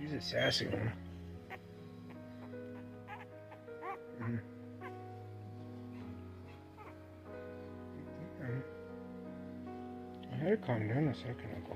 She's a sassy one. I had her calm down a second ago.